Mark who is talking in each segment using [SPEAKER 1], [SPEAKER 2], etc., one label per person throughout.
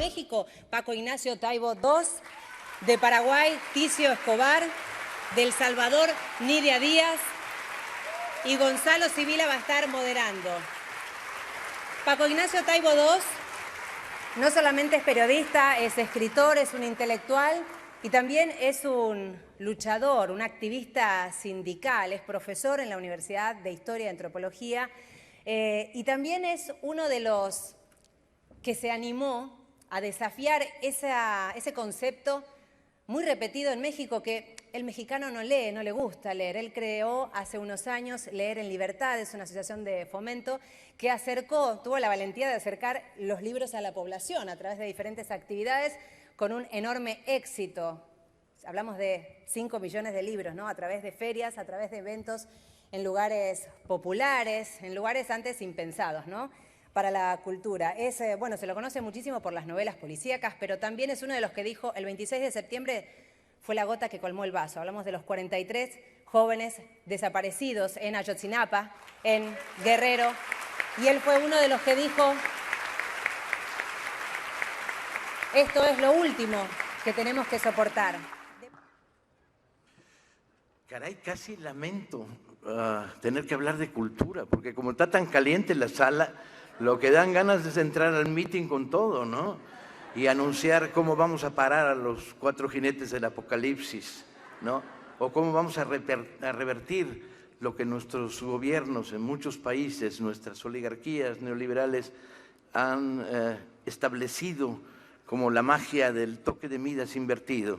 [SPEAKER 1] México, Paco Ignacio Taibo II, de Paraguay, Ticio Escobar, de El Salvador, Nidia Díaz, y Gonzalo Sibila va a estar moderando. Paco Ignacio Taibo II no solamente es periodista, es escritor, es un intelectual y también es un luchador, un activista sindical, es profesor en la Universidad de Historia y Antropología y también es uno de los que se animó a desafiar ese concepto muy repetido en México, que el mexicano no lee, no le gusta leer. Él creó hace unos años Leer en Libertad, es una asociación de fomento que tuvo la valentía de acercar los libros a la población a través de diferentes actividades con un enorme éxito. Hablamos de 5 millones de libros, ¿no? A través de ferias, a través de eventos en lugares populares, en lugares antes impensados, ¿no? Para la cultura. Bueno, se lo conoce muchísimo por las novelas policíacas, pero también es uno de los que dijo el 26 de septiembre fue la gota que colmó el vaso. Hablamos de los 43 jóvenes desaparecidos en Ayotzinapa, en Guerrero, y él fue uno de los que dijo: esto es lo último que tenemos que soportar.
[SPEAKER 2] Caray, casi lamento tener que hablar de cultura, porque como está tan caliente la sala, lo que dan ganas es entrar al meeting con todo, ¿no? Y anunciar cómo vamos a parar a los 4 jinetes del apocalipsis, ¿no? O cómo vamos a revertir lo que nuestros gobiernos en muchos países, nuestras oligarquías neoliberales han establecido como la magia del toque de Midas invertido.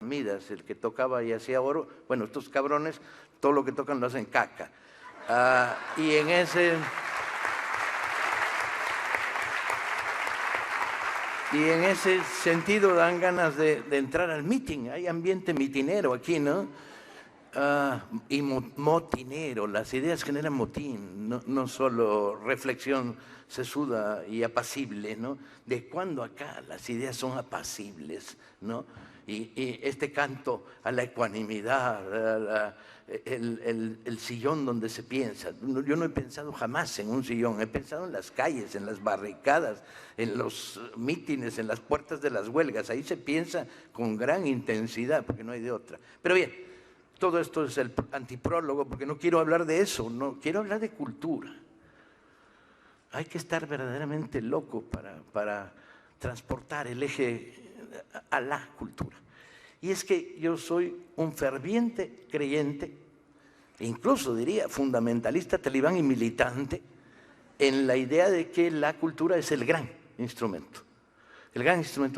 [SPEAKER 2] Midas, el que tocaba y hacía oro, bueno, estos cabrones, todo lo que tocan lo hacen caca. Y en ese sentido dan ganas de entrar al meeting. Hay ambiente mitinero aquí, ¿no? Y motinero. Las ideas generan motín, no solo reflexión sesuda y apacible, ¿no? ¿De cuándo acá las ideas son apacibles, ¿no? Y este canto a la ecuanimidad, el sillón donde se piensa. Yo no he pensado jamás en un sillón, he pensado en las calles, en las barricadas, en los mítines, en las puertas de las huelgas. Ahí se piensa con gran intensidad, porque no hay de otra. Pero bien, todo esto es el antiprólogo, porque no quiero hablar de eso, no quiero hablar de cultura. Hay que estar verdaderamente loco para transportar el eje a la cultura. Y es que yo soy un ferviente creyente, incluso diría fundamentalista, talibán y militante, en la idea de que la cultura es el gran instrumento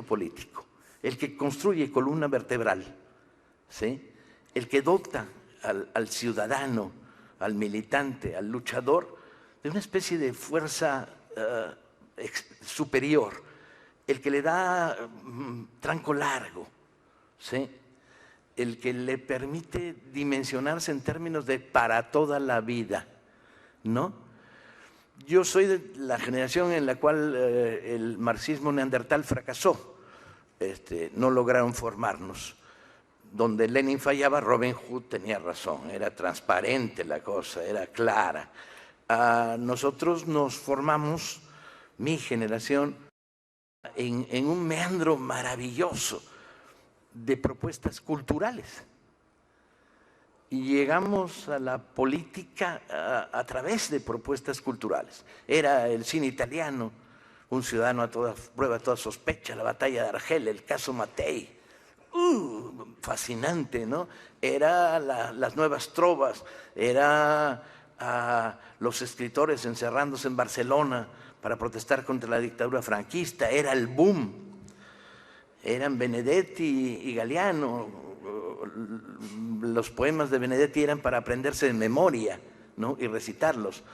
[SPEAKER 2] político, el que construye columna vertebral, ¿sí? El que dota al ciudadano, al militante, al luchador, de una especie de fuerza superior, el que le da tranco largo, ¿sí? El que le permite dimensionarse en términos de para toda la vida, ¿no? Yo soy de la generación en la cual el marxismo neandertal fracasó, no lograron formarnos. Donde Lenin fallaba, Robin Hood tenía razón, era transparente la cosa, era clara. Nosotros nos formamos, mi generación, en un meandro maravilloso de propuestas culturales. Y llegamos a la política a través de propuestas culturales. Era el cine italiano, Un ciudadano a toda prueba, a toda sospecha, la batalla de Argel, el caso Mattei. Fascinante, ¿no? Era las nuevas trovas, era los escritores encerrándose en Barcelona para protestar contra la dictadura franquista, era el boom. Eran Benedetti y Galeano. Los poemas de Benedetti eran para aprenderse de memoria, ¿no? Y recitarlos.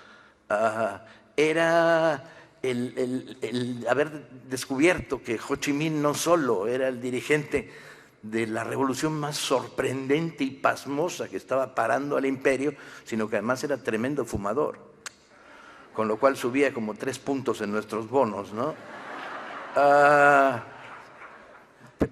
[SPEAKER 2] Era el haber descubierto que Ho Chi Minh no solo era el dirigente de la revolución más sorprendente y pasmosa que estaba parando al imperio, sino que además era tremendo fumador, con lo cual subía como 3 puntos en nuestros bonos, ¿no?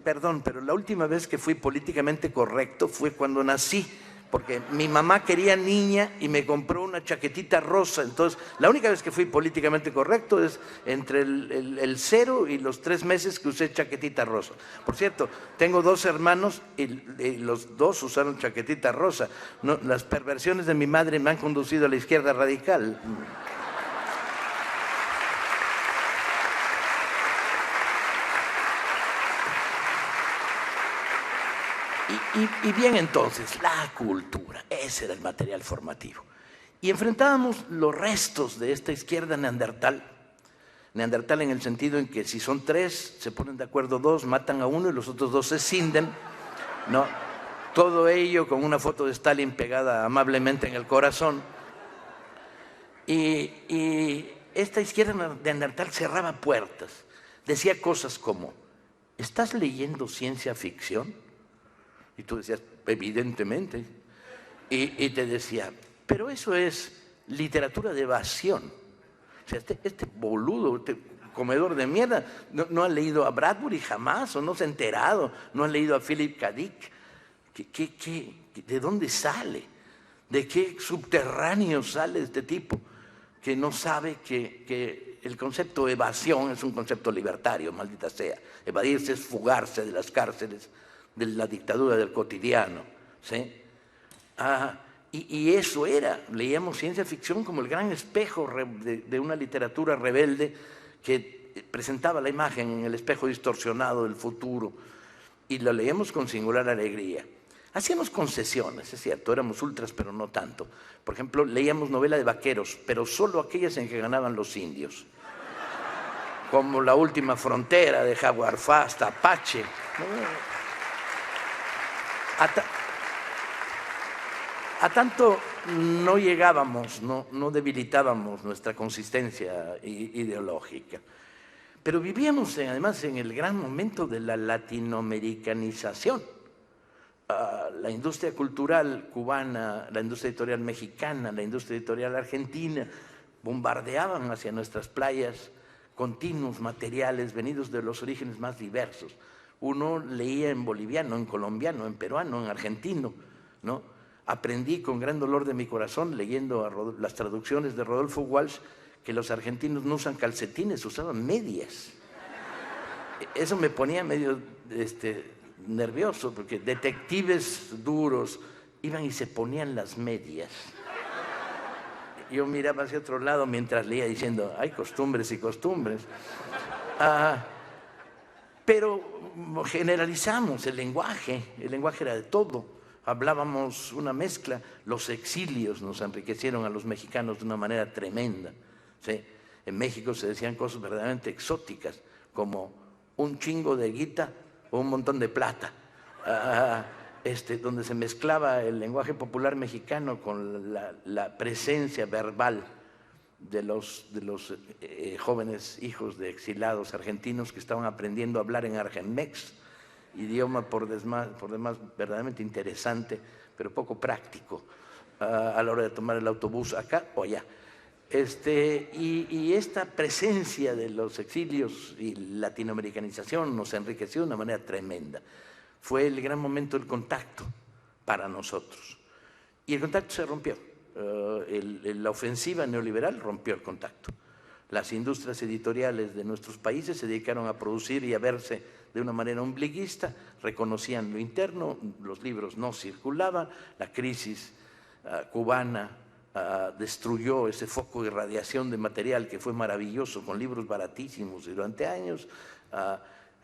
[SPEAKER 2] Perdón, pero la última vez que fui políticamente correcto fue cuando nací, porque mi mamá quería niña y me compró una chaquetita rosa. Entonces, la única vez que fui políticamente correcto es entre el 0 y los 3 meses que usé chaquetita rosa. Por cierto, tengo 2 hermanos y los 2 usaron chaquetita rosa. No, las perversiones de mi madre me han conducido a la izquierda radical. Y bien, entonces, la cultura, ese era el material formativo. Y enfrentábamos los restos de esta izquierda neandertal en el sentido en que si son 3, se ponen de acuerdo 2, matan a 1 y los otros 2 se cinden, ¿no? Todo ello con una foto de Stalin pegada amablemente en el corazón. Y esta izquierda neandertal cerraba puertas, decía cosas como: ¿estás leyendo ciencia ficción? Y tú decías, evidentemente. Y te decía, pero eso es literatura de evasión. O sea, este boludo, este comedor de mierda, no ha leído a Bradbury jamás, o no se ha enterado, no ha leído a Philip K. Dick. ¿De dónde sale? ¿De qué subterráneo sale este tipo? Que no sabe que el concepto evasión es un concepto libertario, maldita sea. Evadirse es fugarse de las cárceles, de la dictadura del cotidiano, ¿sí? Y eso era, leíamos ciencia ficción como el gran espejo de una literatura rebelde que presentaba la imagen en el espejo distorsionado del futuro, y lo leíamos con singular alegría. Hacíamos concesiones, es cierto, éramos ultras, pero no tanto. Por ejemplo, leíamos novela de vaqueros, pero solo aquellas en que ganaban los indios, como La Última Frontera de Jaguar Fast, Apache. A tanto no llegábamos, no debilitábamos nuestra consistencia ideológica. Pero vivíamos además en el gran momento de la latinoamericanización. La industria cultural cubana, la industria editorial mexicana, la industria editorial argentina bombardeaban hacia nuestras playas continuos materiales venidos de los orígenes más diversos. Uno leía en boliviano, en colombiano, en peruano, en argentino, ¿no? Aprendí con gran dolor de mi corazón, leyendo las traducciones de Rodolfo Walsh, que los argentinos no usan calcetines, usaban medias. Eso me ponía medio nervioso, porque detectives duros iban y se ponían las medias. Yo miraba hacia otro lado mientras leía diciendo, hay costumbres y costumbres. Pero generalizamos el lenguaje era de todo. Hablábamos una mezcla. Los exilios nos enriquecieron a los mexicanos de una manera tremenda, ¿sí? En México se decían cosas verdaderamente exóticas, como un chingo de guita o un montón de plata, donde se mezclaba el lenguaje popular mexicano con la presencia verbal de los jóvenes hijos de exilados argentinos que estaban aprendiendo a hablar en argenmex, idioma por demás verdaderamente interesante, pero poco práctico a la hora de tomar el autobús acá o allá. Y esta presencia de los exilios y latinoamericanización nos enriqueció de una manera tremenda. Fue el gran momento del contacto para nosotros. Y el contacto se rompió. La ofensiva neoliberal rompió el contacto. Las industrias editoriales de nuestros países se dedicaron a producir y a verse de una manera ombliguista, reconocían lo interno, los libros no circulaban, la crisis cubana destruyó ese foco de radiación de material que fue maravilloso, con libros baratísimos y durante años.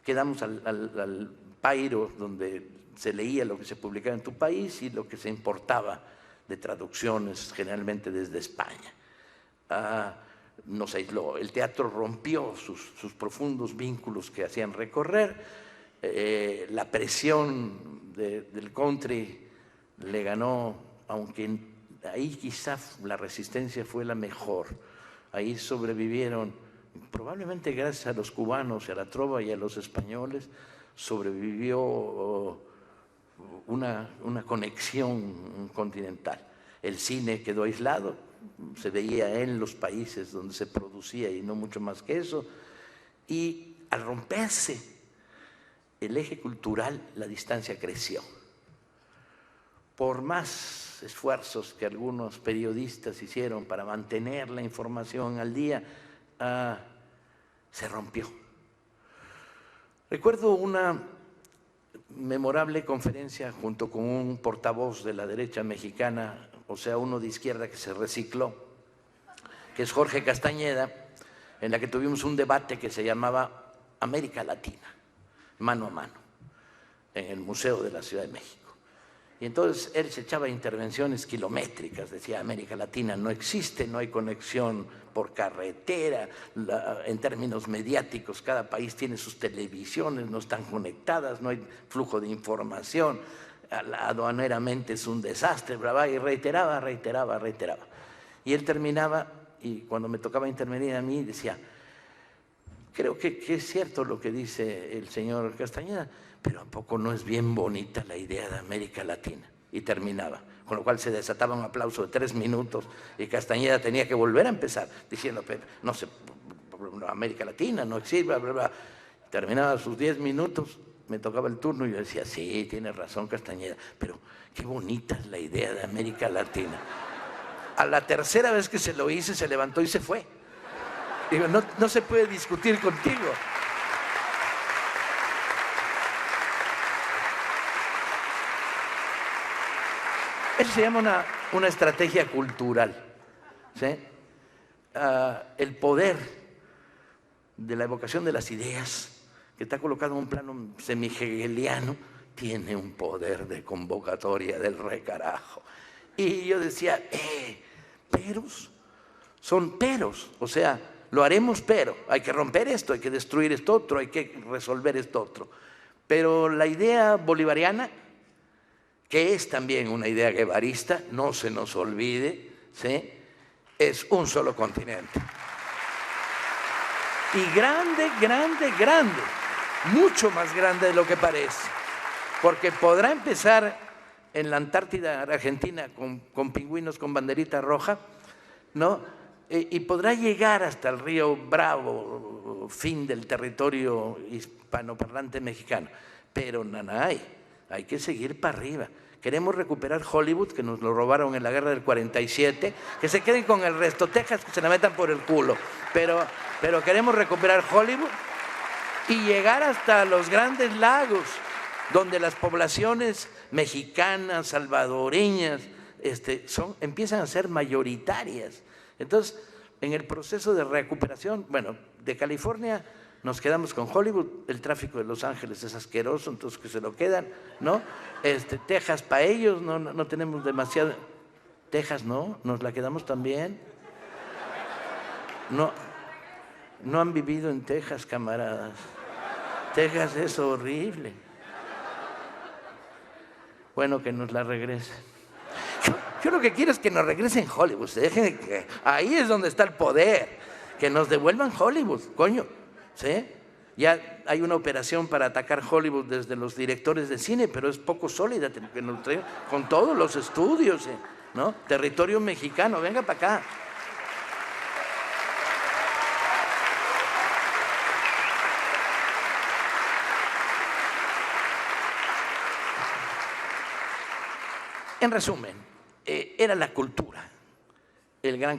[SPEAKER 2] Quedamos al pairo donde se leía lo que se publicaba en tu país y lo que se importaba de traducciones, generalmente desde España. Nos aisló. El teatro rompió sus profundos vínculos que hacían recorrer. La presión del country le ganó, aunque ahí quizá la resistencia fue la mejor. Ahí sobrevivieron, probablemente gracias a los cubanos, a la trova y a los españoles, sobrevivió una conexión continental. El cine quedó aislado, se veía en los países donde se producía y no mucho más que eso. Y al romperse el eje cultural, la distancia creció. por más esfuerzos que algunos periodistas hicieron para mantener la información al día, se rompió. Recuerdo una memorable conferencia junto con un portavoz de la derecha mexicana, o sea, uno de izquierda que se recicló, que es Jorge Castañeda, en la que tuvimos un debate que se llamaba América Latina, mano a mano, en el Museo de la Ciudad de México. Y entonces él se echaba intervenciones kilométricas, decía América Latina no existe, no hay conexión por carretera, en términos mediáticos cada país tiene sus televisiones, no están conectadas, no hay flujo de información, aduaneramente es un desastre, bla, bla, y reiteraba. Y él terminaba, y cuando me tocaba intervenir a mí, decía, creo que es cierto lo que dice el señor Castañeda, pero ¿a poco no es bien bonita la idea de América Latina? Y terminaba, con lo cual se desataba un aplauso de 3 minutos y Castañeda tenía que volver a empezar diciendo, no sé, América Latina no existe, bla, bla, bla. Terminaba sus 10 minutos, me tocaba el turno y yo decía, sí, tiene razón Castañeda, pero qué bonita es la idea de América Latina. A la tercera vez que se lo hice, se levantó y se fue. Digo, no se puede discutir contigo. Eso se llama una estrategia cultural, ¿sí? El poder de la evocación de las ideas, que está colocado en un plano semihegeliano, tiene un poder de convocatoria del recarajo. Y yo decía, peros, son peros, o sea, lo haremos, pero hay que romper esto, hay que destruir esto otro, hay que resolver esto otro. Pero la idea bolivariana, que es también una idea guevarista, no se nos olvide, ¿sí? Es un solo continente. Y grande, mucho más grande de lo que parece, porque podrá empezar en la Antártida Argentina con pingüinos con banderita roja, ¿no? Y podrá llegar hasta el río Bravo, fin del territorio hispanoparlante mexicano, pero nanay, hay que seguir para arriba. Queremos recuperar Hollywood, que nos lo robaron en la guerra del 47, que se queden con el resto, Texas, que se la metan por el culo, pero queremos recuperar Hollywood y llegar hasta los Grandes Lagos, donde las poblaciones mexicanas, salvadoreñas, empiezan a ser mayoritarias. Entonces, en el proceso de recuperación, bueno, de California nos quedamos con Hollywood, el tráfico de Los Ángeles es asqueroso, entonces que se lo quedan, ¿no? Texas para ellos, no tenemos demasiado. Texas no, nos la quedamos también. No han vivido en Texas, camaradas. Texas es horrible. Bueno, que nos la regresen. Yo lo que quiero es que nos regresen Hollywood. Dejen que ahí es donde está el poder. Que nos devuelvan Hollywood, coño. ¿Sí? Ya hay una operación para atacar Hollywood desde los directores de cine, pero es poco sólida, que nos traen con todos los estudios, ¿no? Territorio mexicano, venga para acá. En resumen, era la cultura el gran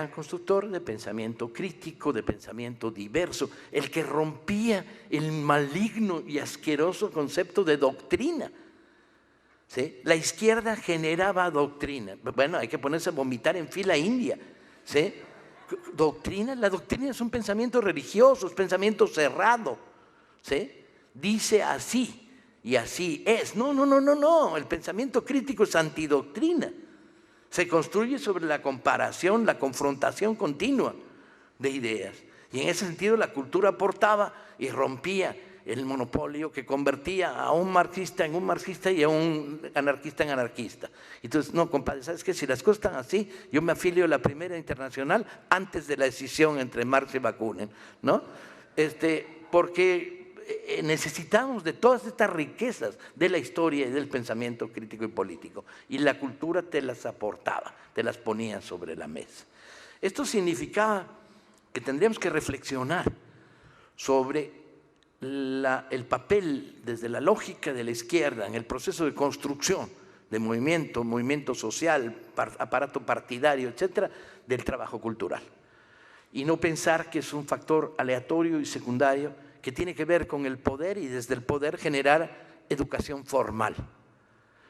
[SPEAKER 2] constructor de pensamiento crítico, de pensamiento diverso, el que rompía el maligno y asqueroso concepto de doctrina. ¿Sí? La izquierda generaba doctrina. Bueno, hay que ponerse a vomitar en fila india. ¿Sí? La doctrina es un pensamiento religioso, es pensamiento cerrado. ¿Sí? Dice así. Y así es. No. El pensamiento crítico es antidoctrina. Se construye sobre la comparación, la confrontación continua de ideas. Y en ese sentido la cultura aportaba y rompía el monopolio que convertía a un marxista en un marxista y a un anarquista en anarquista. Entonces, no, compadre, ¿sabes qué? Si las cosas están así, yo me afilio a la Primera Internacional antes de la decisión entre Marx y Bakunin, ¿no? Porque necesitamos de todas estas riquezas de la historia y del pensamiento crítico y político, y la cultura te las aportaba, te las ponía sobre la mesa. Esto significaba que tendríamos que reflexionar sobre el papel desde la lógica de la izquierda en el proceso de construcción de movimiento social, aparato partidario, etcétera, del trabajo cultural. Y no pensar que es un factor aleatorio y secundario que tiene que ver con el poder y desde el poder generar educación formal.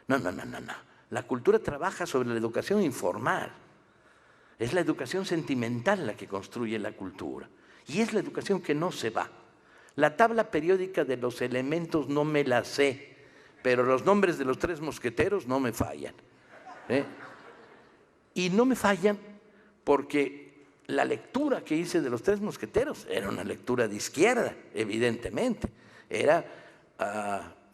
[SPEAKER 2] No. La cultura trabaja sobre la educación informal. Es la educación sentimental la que construye la cultura. Y es la educación que no se va. La tabla periódica de los elementos no me la sé, pero los nombres de los 3 mosqueteros no me fallan. Y no me fallan porque la lectura que hice de los 3 mosqueteros era una lectura de izquierda, evidentemente. Era,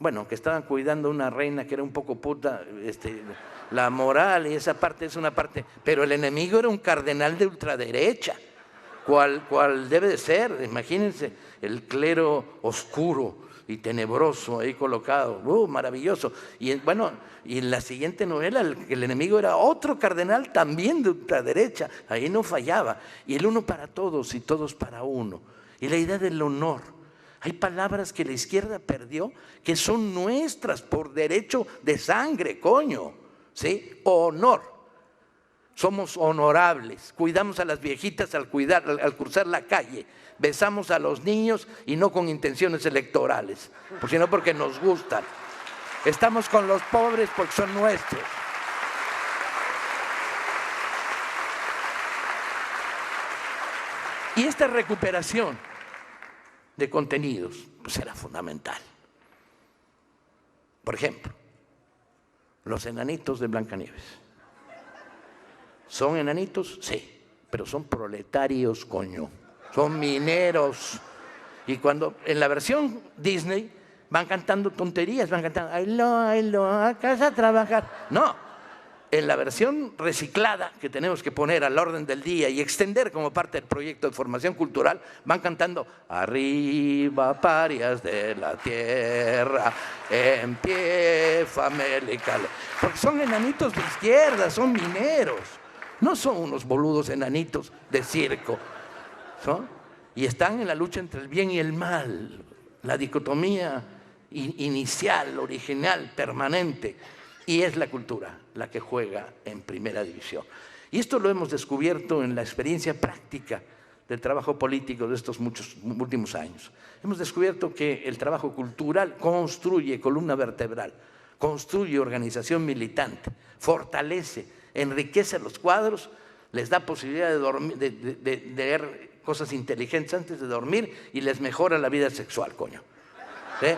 [SPEAKER 2] bueno, que estaban cuidando a una reina que era un poco puta, la moral y esa parte es una parte, pero el enemigo era un cardenal de ultraderecha, cual debe de ser, imagínense, el clero oscuro y tenebroso ahí colocado, maravilloso. Y bueno, y en la siguiente novela el enemigo era otro cardenal también de ultraderecha, ahí no fallaba. Y el uno para todos y todos para uno. Y la idea del honor. Hay palabras que la izquierda perdió que son nuestras por derecho de sangre, coño, ¿sí? Honor. Somos honorables, cuidamos a las viejitas al cruzar la calle, besamos a los niños y no con intenciones electorales, sino porque nos gustan. Estamos con los pobres porque son nuestros. Y esta recuperación de contenidos pues era fundamental. Por ejemplo, los enanitos de Blancanieves. ¿Son enanitos? Sí, pero son proletarios, coño. Son mineros. Y cuando en la versión Disney van cantando tonterías, van cantando ay lo, a casa a trabajar. No, en la versión reciclada que tenemos que poner al orden del día y extender como parte del proyecto de formación cultural, van cantando arriba parias de la tierra, en pie famélica. Porque son enanitos de izquierda, son mineros. No son unos boludos enanitos de circo, ¿no? Y están en la lucha entre el bien y el mal, la dicotomía inicial, original, permanente. Y es la cultura la que juega en primera división. Y esto lo hemos descubierto en la experiencia práctica del trabajo político de estos muchos últimos años. Hemos descubierto que el trabajo cultural construye columna vertebral, construye organización militante, fortalece, enriquece los cuadros, les da posibilidad de dormir, de leer cosas inteligentes antes de dormir y les mejora la vida sexual, coño. ¿Sí?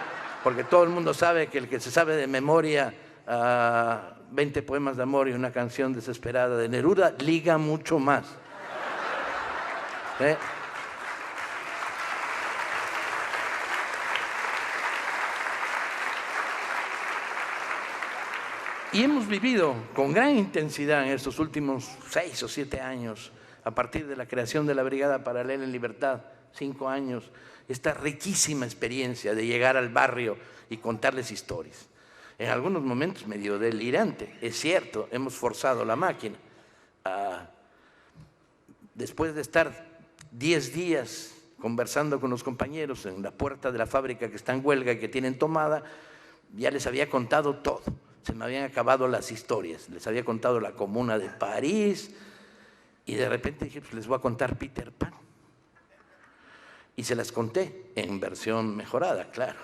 [SPEAKER 2] Porque todo el mundo sabe que el que se sabe de memoria 20 poemas de amor y una canción desesperada de Neruda liga mucho más. ¿Sí? Y hemos vivido con gran intensidad en estos últimos 6 o 7 años, a partir de la creación de la Brigada Paralela en Libertad, 5 años, esta riquísima experiencia de llegar al barrio y contarles historias. En algunos momentos medio delirante, es cierto, hemos forzado la máquina. Después de estar 10 días conversando con los compañeros en la puerta de la fábrica que está en huelga y que tienen tomada, ya les había contado todo. Se me habían acabado las historias. Les había contado la Comuna de París y de repente dije, pues les voy a contar Peter Pan. Y se las conté en versión mejorada, claro,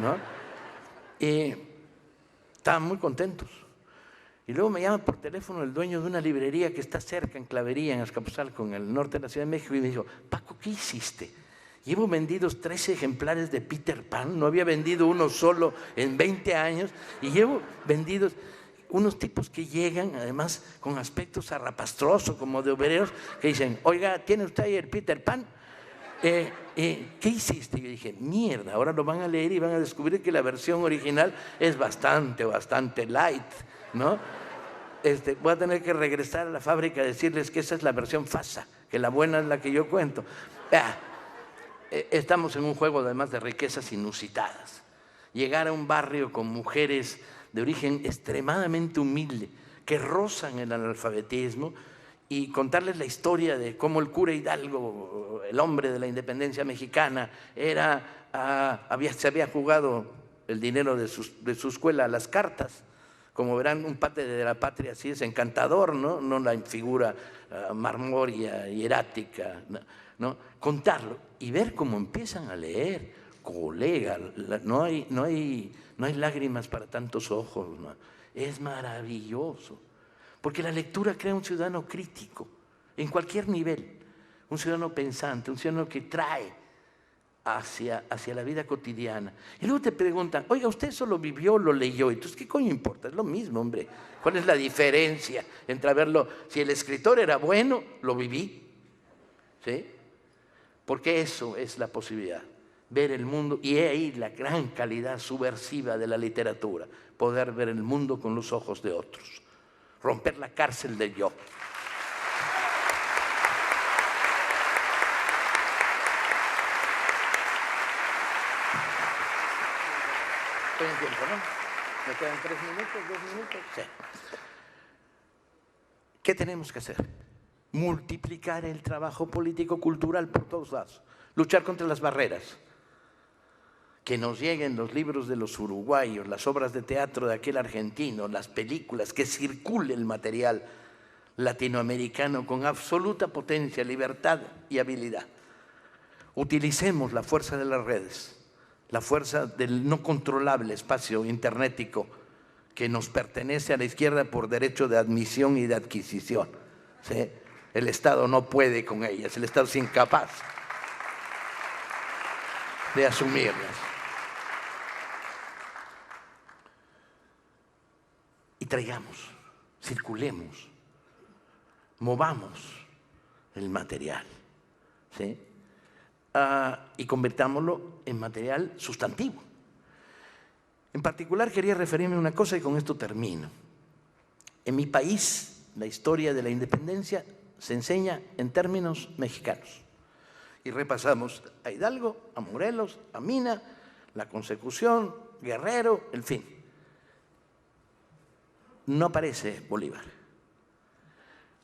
[SPEAKER 2] ¿no? Y estaban muy contentos. Y luego me llama por teléfono el dueño de una librería que está cerca, en Clavería, en Azcapotzalco, en el norte de la Ciudad de México, y me dijo, Paco, ¿qué hiciste? Llevo vendidos 13 ejemplares de Peter Pan, no había vendido uno solo en 20 años, y llevo vendidos unos tipos que llegan, además, con aspectos zarrapastrosos, como de obreros, que dicen, oiga, ¿tiene usted ahí el Peter Pan? ¿Qué hiciste? Yo dije, mierda, ahora lo van a leer y van a descubrir que la versión original es bastante light, ¿no? Voy a tener que regresar a la fábrica a decirles que esa es la versión FASA, que la buena es la que yo cuento. Estamos en un juego además de riquezas inusitadas. Llegar a un barrio con mujeres de origen extremadamente humilde, que rozan el analfabetismo, y contarles la historia de cómo el cura Hidalgo el hombre de la independencia mexicana se había jugado el dinero de su escuela a las cartas. Como verán, un padre de la patria así es encantador, ¿no? No la figura marmórea, hierática, ¿no? Contarlo y ver cómo empiezan a leer, colega, no hay lágrimas para tantos ojos, ¿no? Es maravilloso, porque la lectura crea un ciudadano crítico, en cualquier nivel, un ciudadano pensante, un ciudadano que trae hacia la vida cotidiana. Y luego te preguntan, oiga, ¿usted eso lo vivió o lo leyó? Entonces, ¿qué coño importa? Es lo mismo, hombre. ¿Cuál es la diferencia entre verlo? Si el escritor era bueno, lo viví, ¿sí? Porque eso es la posibilidad, ver el mundo, y es ahí la gran calidad subversiva de la literatura, poder ver el mundo con los ojos de otros, romper la cárcel del yo. Estoy en tiempo, ¿no? ¿Me quedan 3 minutos, 2 minutos? Sí. ¿Qué tenemos que hacer? Multiplicar el trabajo político-cultural por todos lados. Luchar contra las barreras. Que nos lleguen los libros de los uruguayos, las obras de teatro de aquel argentino, las películas, que circule el material latinoamericano con absoluta potencia, libertad y habilidad. Utilicemos la fuerza de las redes, la fuerza del no controlable espacio internetico que nos pertenece a la izquierda por derecho de admisión y de adquisición, ¿sí? El Estado no puede con ellas, el Estado es incapaz de asumirlas. Y traigamos, circulemos, movamos el material, ¿sí? Y convertámoslo en material sustantivo. En particular quería referirme a una cosa y con esto termino. En mi país, la historia de la independencia se enseña en términos mexicanos. Y repasamos a Hidalgo, a Morelos, a Mina, la consecución, Guerrero, en fin. No aparece Bolívar.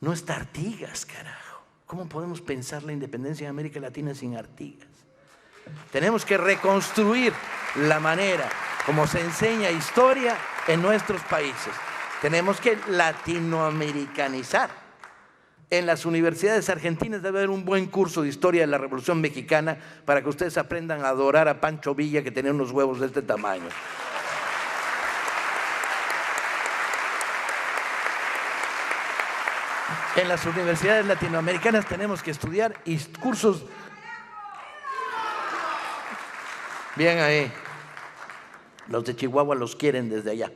[SPEAKER 2] No está Artigas, carajo. ¿Cómo podemos pensar la independencia de América Latina sin Artigas? Tenemos que reconstruir la manera como se enseña historia en nuestros países. Tenemos que latinoamericanizar. En las universidades argentinas debe haber un buen curso de historia de la Revolución Mexicana para que ustedes aprendan a adorar a Pancho Villa, que tenía unos huevos de este tamaño. En las universidades latinoamericanas tenemos que estudiar cursos. Bien ahí. Los de Chihuahua los quieren desde allá.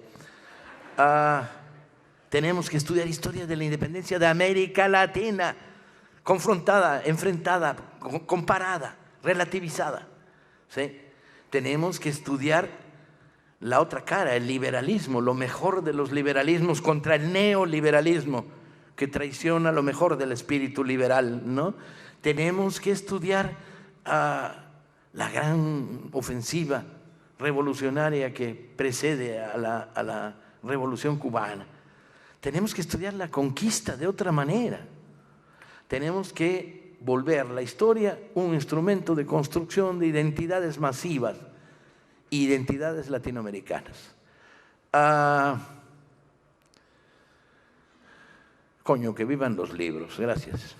[SPEAKER 2] Tenemos que estudiar historia de la independencia de América Latina, confrontada, enfrentada, comparada, relativizada, ¿sí? Tenemos que estudiar la otra cara, el liberalismo, lo mejor de los liberalismos contra el neoliberalismo, que traiciona lo mejor del espíritu liberal, ¿no? Tenemos que estudiar la gran ofensiva revolucionaria que precede a la Revolución Cubana. Tenemos que estudiar la conquista de otra manera. Tenemos que volver la historia un instrumento de construcción de identidades masivas, identidades latinoamericanas. Coño, que vivan los libros. Gracias.